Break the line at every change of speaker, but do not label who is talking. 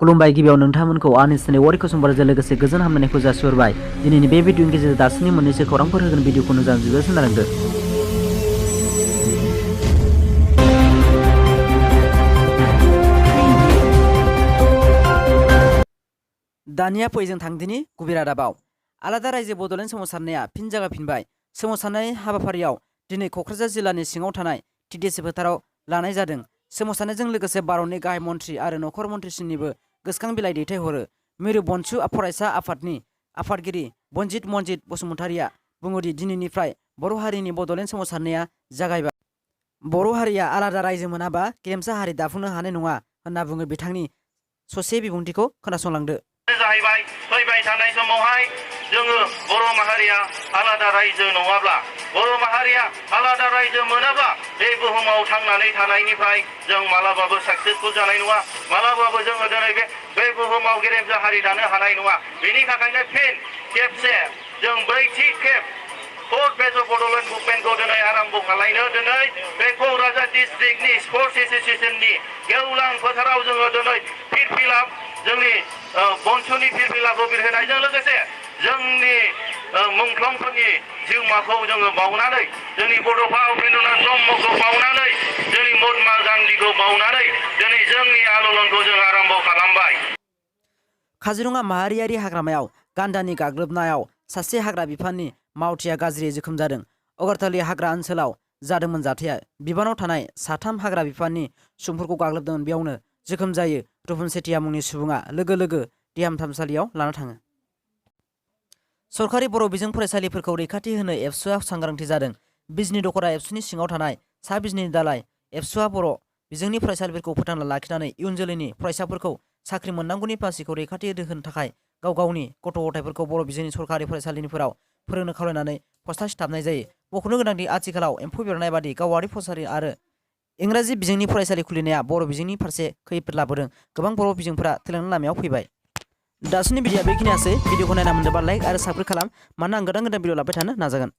खुलुमबाय गिबियाव नोंथांमोनखौ आंनि चेनेल वारिखौ समबारजों लोगोसे गोजोन हामलायनायखौ जासिहरबाय। दिनैनि बे भिडिअनि गेजेरजों दासिमनि मोननैसो खौरांफोर होगोन भिडिअखौ मोजां जोबजासिम नायलांदो। दानिया फै जों थांदिनि गुबै रादाबाव। आलादा रायजो बड'लेण्ड सोमावसारनाया फिन जागायफिनबाय। सोमावसारनाय हाबाफारियाव दिनै क'क्राझार जिल्लानि सिङाव थानाय टिडिसि फोथाराव लानाय जादों। सोमावसारनायजों लोगोसे भारतनि गाहाय मन्थ्रि आरो नखर मन्थ्रिसिमनिबो गोसोखां बिलाइ दैथायहरो। मिरु बनसु फरायसा आफादनि आफादगिरि बनजित मनजित बसुमतारिया बुङोदि दिनैनिफ्राय बर' हारिनि बड'लेण्ड सोमावसारनाया जागायबाय। बर' हारिया आलादा रायजो मोनाबा गेरेमसा हारि दाफुंनो हानाय नङा होनना बुङो बिथांनि ससे बिबुंथिखौ खोनासंलांदो।
जाहैबाय फैबाय थानाय समावहाय जोङो बर' माहारिया आलादा रायजो नङाब्ला बर' माहारिया आलादा रायजो मोनाब्ला बे बुहुमाव थांनानै थानायनिफ्राय जों मालाबाबो साक्सेसफुल जानाय नङा। मालाबाबो जोङो दिनै बे बुहुमाव गेरेमसा हारि दानो हानाय नङा। बेनि थाखायनो फिन खेबसे जों ब्रैथि खेब फर्थ फेज अफ बड'लेण्ड मुभमेन्टखौ दिनै आराम्भ खालामनो दिनै बे क'क्राझार डिस्ट्रिक्टनि स्पर्ट्स एस'सिएशननि गेवलां फोथाराव जोङो दिनै फिरफिला जोंनि बनसुनि फिरफिलाखौ बिरहोनायजों लोगोसे जोंनि मुंख्लंफोरनि जिउमाखौ जोङो बावनानै जोंनि बड'फा उपेन्द्रनाथ ब्रह्मखौ बावनानै जोंनि महात्मा गान्धीखौ बावनानै दिनै जोंनि आन्दलनखौ जों आराम्भ खालामबाय।
काजिरङा माहारियारि हाग्रामायाव गान्दानि गाग्लोबनायाव सासे हाग्रा बिफाननि मावथिया गाज्रि जोखोम जादों। अगरतली हाग्रा ओनसोलाव जादोंमोन जाथाया। बिबानाव थानाय साथाम हाग्रा बिफाननि सुबुंफोरखौ गाग्लोबदोंमोन। बेयावनो जोखोम जायो रुपुन सेटिया मुंनि सुबुङा लोगो लोगो देहा फाहामसालियाव लाना थाङो। सरकारि बर' बिजों फरायसालिफोरखौ रैखाथि होनो एबसुआ सांग्रांथि जादों। बिजनि दख'रा एबसुनि सिङाव थानाय सा बिजनि दालाइ एबसुआ बर' बिजोंनि फरायसालिफोरखौ फोथांना लाखिनानै इयुन जोलैनि फरायसाफोरखौ साख्रि मोननांगौनि बासिखौ रैखाथि होनो थाखाय गाव गावनि गथ' गथायफोरखौ बर' बिजोंनि सरकारि फरायसालिफोराव फोरोंनो खावलायनानै पस्टार सिथाबनाय जायो। मख'नो गोनांदि आथिखालाव एम्फौ बेरनाय बादि गावारि फरायसालि आरो इंराजि बिजोंनि फरायसालि खुलिनाया बर' बिजोंनि फारसे खैफोद लाबोदों। गोबां बर' बिजोंफोरा थैलांनाय लामायाव फैबाय। दासिमनि भिडिअआ बेखिनियासै। भिडिअखौ नायना मोनदोंबा लाइक आरो साबस्क्राइब खालाम। मानोना आं गोदान भिडिअ लाबोबाय थानो नाजागोन।